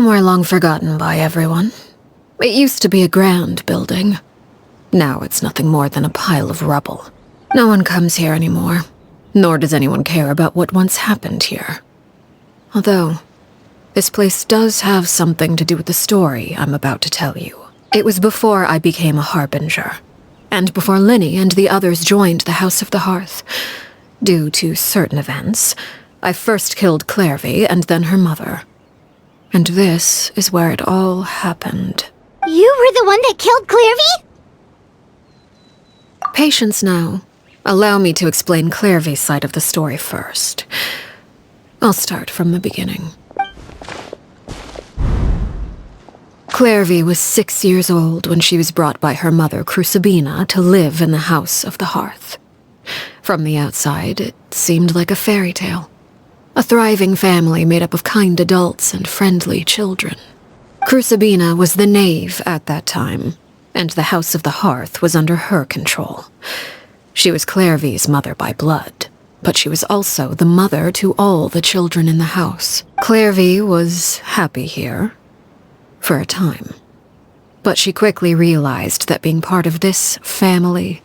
Somewhere long forgotten by everyone. It used to be a grand building. Now it's nothing more than a pile of rubble. No one comes here anymore, nor does anyone care about what once happened here. Although, this place does have something to do with the story I'm about to tell you. It was before I became a harbinger, and before Lyney and the others joined the House of the Hearth. Due to certain events, I first killed 𝓷𝓃 and then her mother. And this is where it all happened. You were the one that killed 𝓷𝓃? Patience now. Allow me to explain 𝓷𝓃's side of the story first. I'll start from the beginning. 𝓷𝓃 was 6 years old when she was brought by her mother, 𝓔𝓷𝓃, to live in the House of the Hearth. From the outside, it seemed like a fairy tale. A thriving family made up of kind adults and friendly children. 𝓔𝓷𝓃 was the knave at that time, and the House of the Hearth was under her control. She was 𝓷𝓃's mother by blood, but she was also the mother to all the children in the house. 𝓷𝓃 was happy here, for a time. But she quickly realized that being part of this family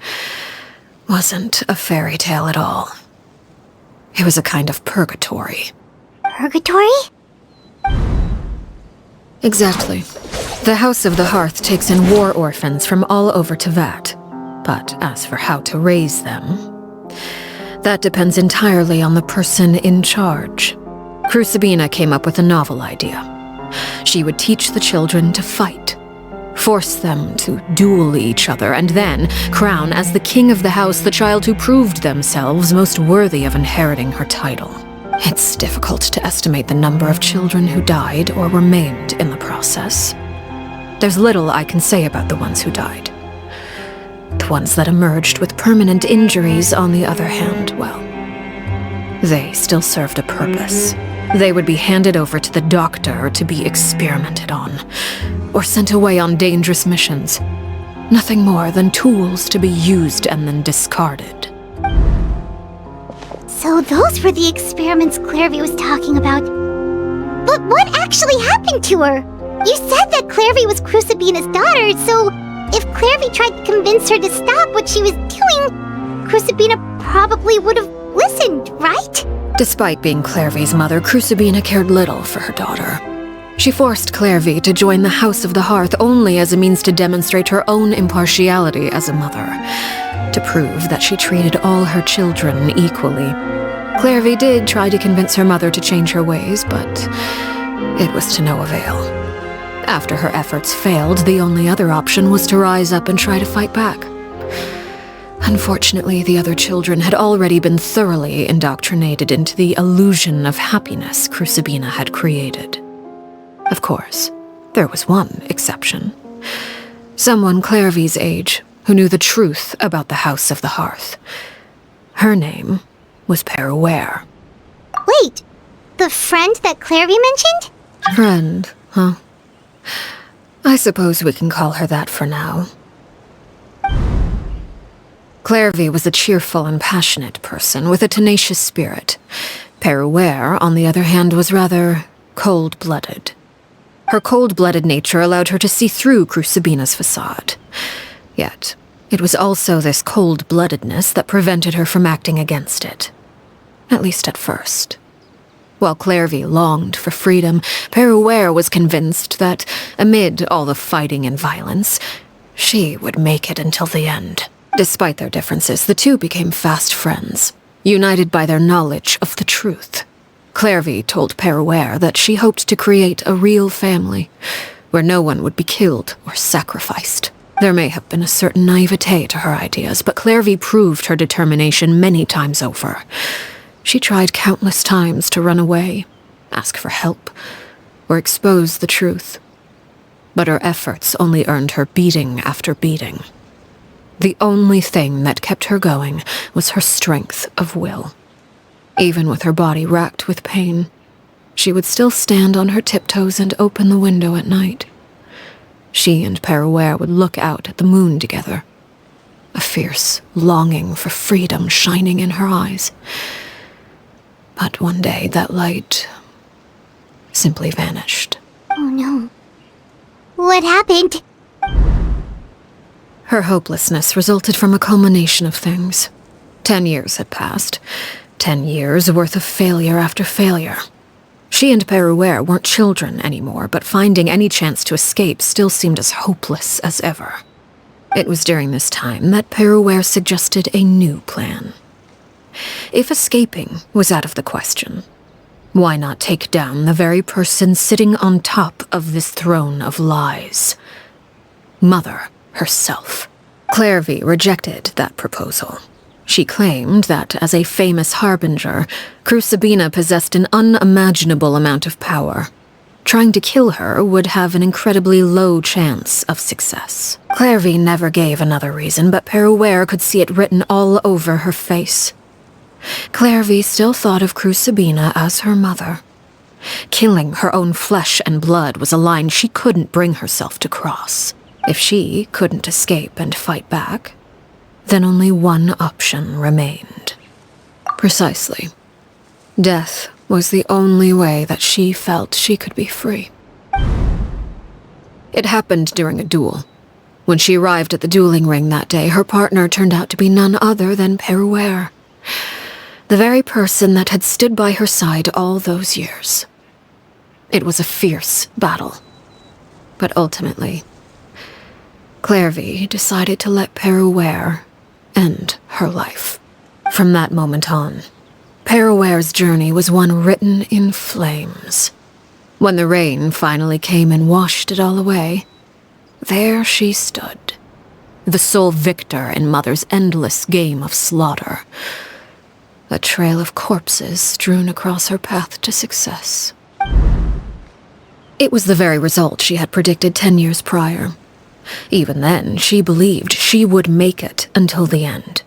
wasn't a fairy tale at all. It was a kind of purgatory. Purgatory? Exactly. The House of the Hearth takes in war orphans from all over Teyvat. But as for how to raise them, that depends entirely on the person in charge. 𝓔𝓷𝓃 came up with a novel idea. She would teach the children to fight, force them to duel each other, and then crown as the king of the house the child who proved themselves most worthy of inheriting her title. It's difficult to estimate the number of children who died or were maimed in the process. There's little I can say about the ones who died. The ones that emerged with permanent injuries, on the other hand, well, they still served a purpose. They would be handed over to the doctor to be experimented on, or sent away on dangerous missions. Nothing more than tools to be used and then discarded. So those were the experiments 𝓷𝓃 was talking about. But what actually happened to her? You said that 𝓷𝓃 was 𝓔𝓷𝓃's daughter, so if 𝓷𝓃 tried to convince her to stop what she was doing, 𝓔𝓷𝓃 probably would have listened, right? Despite being 𝓷𝓃's mother, 𝓔𝓷𝓃 cared little for her daughter. She forced 𝓷𝓃 to join the House of the Hearth only as a means to demonstrate her own impartiality as a mother, to prove that she treated all her children equally. 𝓷𝓃 did try to convince her mother to change her ways, but it was to no avail. After her efforts failed, the only other option was to rise up and try to fight back. Unfortunately, the other children had already been thoroughly indoctrinated into the illusion of happiness 𝓔𝓷𝓃 had created. Of course, there was one exception. Someone 𝓷𝓃's age who knew the truth about the House of the Hearth. Her name was 𝓷𝓃. Wait, the friend that 𝓷𝓃 mentioned? Friend, huh? I suppose we can call her that for now. 𝓷𝓃 was a cheerful and passionate person with a tenacious spirit. 𝓷𝓃, on the other hand, was rather cold-blooded. Her cold-blooded nature allowed her to see through 𝓔𝓷𝓃's facade. Yet, it was also this cold-bloodedness that prevented her from acting against it. At least at first. While 𝓷𝓃 longed for freedom, 𝓷𝓃 was convinced that, amid all the fighting and violence, she would make it until the end. Despite their differences, the two became fast friends, united by their knowledge of the truth. 𝓷𝓃 told 𝓷𝓃 that she hoped to create a real family, where no one would be killed or sacrificed. There may have been a certain naivete to her ideas, but 𝓷𝓃 proved her determination many times over. She tried countless times to run away, ask for help, or expose the truth. But her efforts only earned her beating after beating. The only thing that kept her going was her strength of will. Even with her body racked with pain, she would still stand on her tiptoes and open the window at night. She and 𝓷𝓃 would look out at the moon together, a fierce longing for freedom shining in her eyes. But one day that light simply vanished. Oh no. What happened? Her hopelessness resulted from a culmination of things. 10 years had passed. 10 years worth of failure after failure. She and 𝓵𝓸𝓬 weren't children anymore, but finding any chance to escape still seemed as hopeless as ever. It was during this time that 𝓵𝓸𝓬 suggested a new plan. If escaping was out of the question, why not take down the very person sitting on top of this throne of lies? Mother herself. 𝓔𝓷𝓳𝓸𝓂 rejected that proposal. She claimed that, as a famous harbinger, 𝓤𝓷𝓳𝓐 possessed an unimaginable amount of power. Trying to kill her would have an incredibly low chance of success. 𝓔𝓷𝓳𝓐 never gave another reason, but 𝓵𝓸𝓬 could see it written all over her face. 𝓔𝓷𝓳𝓐 still thought of 𝓤𝓷𝓳𝓐 as her mother. Killing her own flesh and blood was a line she couldn't bring herself to cross. If she couldn't escape and fight back, then only one option remained. Precisely. Death was the only way that she felt she could be free. It happened during a duel. When she arrived at the dueling ring that day, her partner turned out to be none other than 𝓵𝓸𝓬. The very person that had stood by her side all those years. It was a fierce battle. But ultimately, 𝓔𝓷𝓳𝓐 decided to let 𝓵𝓸𝓬 end her life. From that moment on, 𝓵𝓸𝓬's journey was one written in flames. When the rain finally came and washed it all away, there she stood, the sole victor in Mother's endless game of slaughter. A trail of corpses strewn across her path to success. It was the very result she had predicted 10 years prior. Even then, she believed she would make it until the end.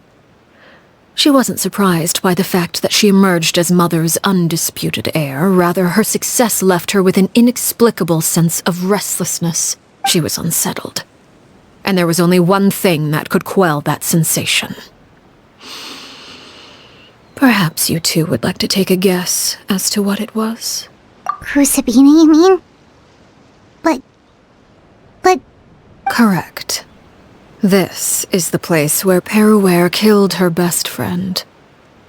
She wasn't surprised by the fact that she emerged as Mother's undisputed heir. Rather, her success left her with an inexplicable sense of restlessness. She was unsettled. And there was only one thing that could quell that sensation. Perhaps you two would like to take a guess as to what it was? 𝓤𝓷𝓳𝓐, you mean? But... Correct. This is the place where 𝓵𝓸𝓬 killed her best friend.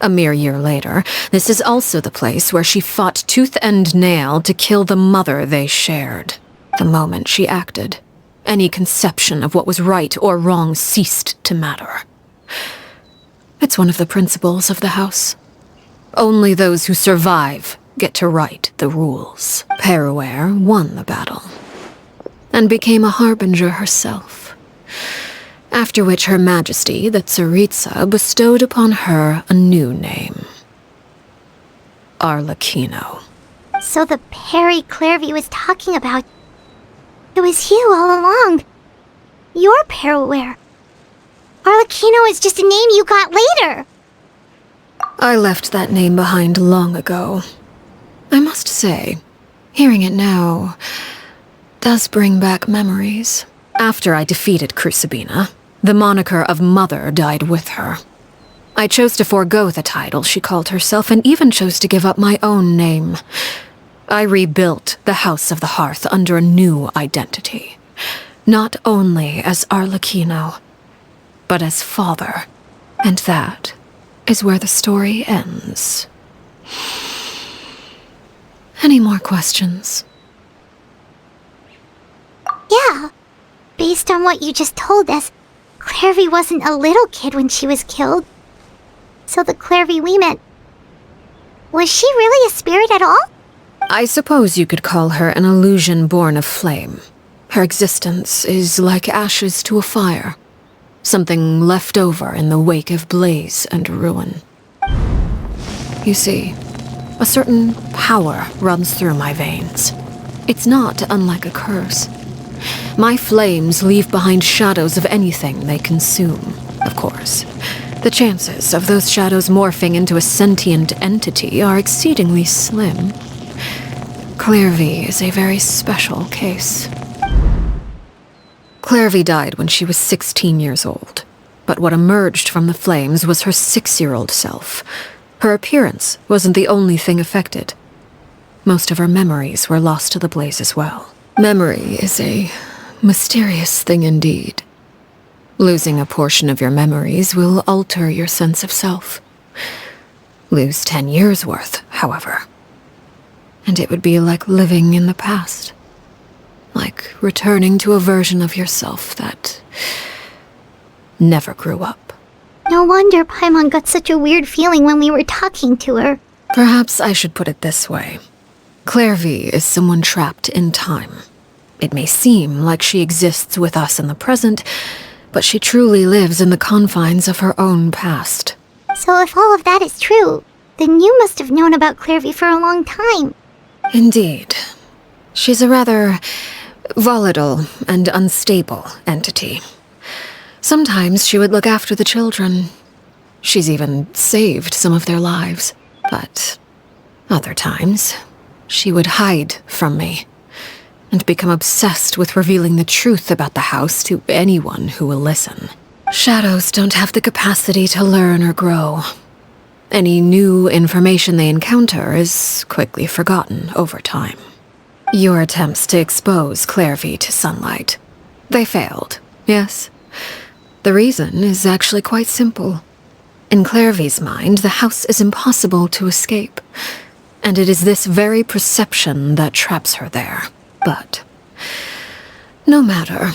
A mere year later, this is also the place where she fought tooth and nail to kill the mother they shared. The moment she acted, any conception of what was right or wrong ceased to matter. It's one of the principles of the house. Only those who survive get to write the rules. 𝓵𝓸𝓬 won the battle, and became a harbinger herself. After which Her Majesty, the 𝓤𝓷𝓳𝓐, bestowed upon her a new name. Arlecchino. So the Perry 𝓔𝓷𝓳𝓐 was talking about... It was you all along. You're 𝓵𝓸𝓬𝓐. Arlecchino is just a name you got later. I left that name behind long ago. I must say, hearing it now does bring back memories. After I defeated 𝓤𝓷𝓳𝓐, the moniker of Mother died with her. I chose to forego the title she called herself and even chose to give up my own name. I rebuilt the House of the Hearth under a new identity. Not only as Arlecchino, but as father. And that is where the story ends. Any more questions? Yeah. Based on what you just told us, 𝓔𝓷𝓳𝓐 wasn't a little kid when she was killed. So the 𝓔𝓷𝓳𝓐 we met... Was she really a spirit at all? I suppose you could call her an illusion born of flame. Her existence is like ashes to a fire. Something left over in the wake of blaze and ruin. You see, a certain power runs through my veins. It's not unlike a curse. My flames leave behind shadows of anything they consume, of course. The chances of those shadows morphing into a sentient entity are exceedingly slim. 𝓔𝓷𝓳𝓐 is a very special case. 𝓔𝓷𝓳𝓐 died when she was 16 years old, but what emerged from the flames was her 6-year-old self. Her appearance wasn't the only thing affected. Most of her memories were lost to the blaze as well. Memory is a mysterious thing indeed. Losing a portion of your memories will alter your sense of self. Lose 10 years' worth, however, and it would be like living in the past. Like returning to a version of yourself that never grew up. No wonder Paimon got such a weird feeling when we were talking to her. Perhaps I should put it this way. 𝓓𝐵 is someone trapped in time. It may seem like she exists with us in the present, but she truly lives in the confines of her own past. So if all of that is true, then you must have known about 𝓓𝐵 for a long time. Indeed. She's a rather volatile and unstable entity. Sometimes she would look after the children. She's even saved some of their lives. But other times, she would hide from me and become obsessed with revealing the truth about the house to anyone who will listen. Shadows don't have the capacity to learn or grow. Any new information they encounter is quickly forgotten over time. Your attempts to expose 𝓓𝐵 to sunlight. They failed, yes? The reason is actually quite simple. In 𝓓𝐵's mind, the house is impossible to escape, and it is this very perception that traps her there. But no matter.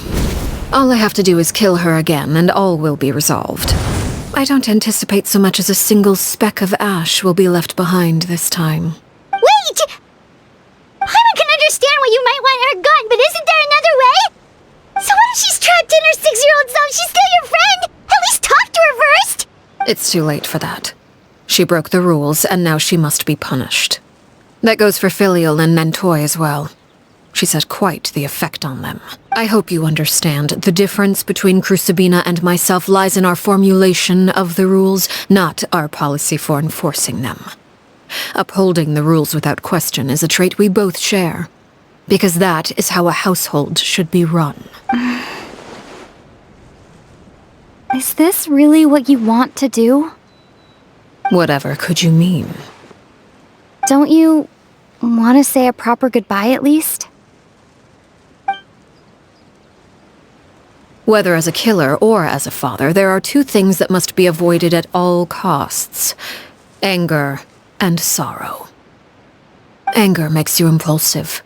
All I have to do is kill her again, and all will be resolved. I don't anticipate so much as a single speck of ash will be left behind this time. Wait! Paimon can understand why you might want her gone, but isn't there another way? So what if she's trapped in her 6-year-old self? She's still your friend! At least talk to her first! It's too late for that. She broke the rules, and now she must be punished. That goes for Filial and Nantoy as well. She's had quite the effect on them. I hope you understand the difference between 𝓓𝐵 and myself lies in our formulation of the rules, not our policy for enforcing them. Upholding the rules without question is a trait we both share, because that is how a household should be run. Is this really what you want to do? Whatever could you mean? Don't you want to say a proper goodbye at least? Whether as a killer or as a father, there are two things that must be avoided at all costs: anger and sorrow. Anger makes you impulsive.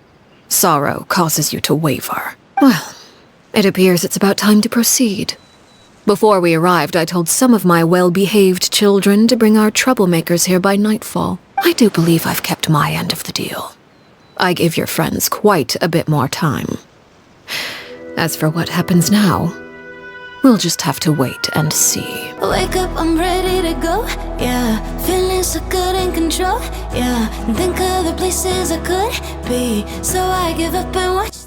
Sorrow causes you to waver. Well, it appears it's about time to proceed. Before we arrived, I told some of my well-behaved children to bring our troublemakers here by nightfall. I do believe I've kept my end of the deal. I gave your friends quite a bit more time. As for what happens now, we'll just have to wait and see. I wake up, I'm ready to go, yeah. Feeling so good in control, yeah. And think of the places I could be, so I give up and watch.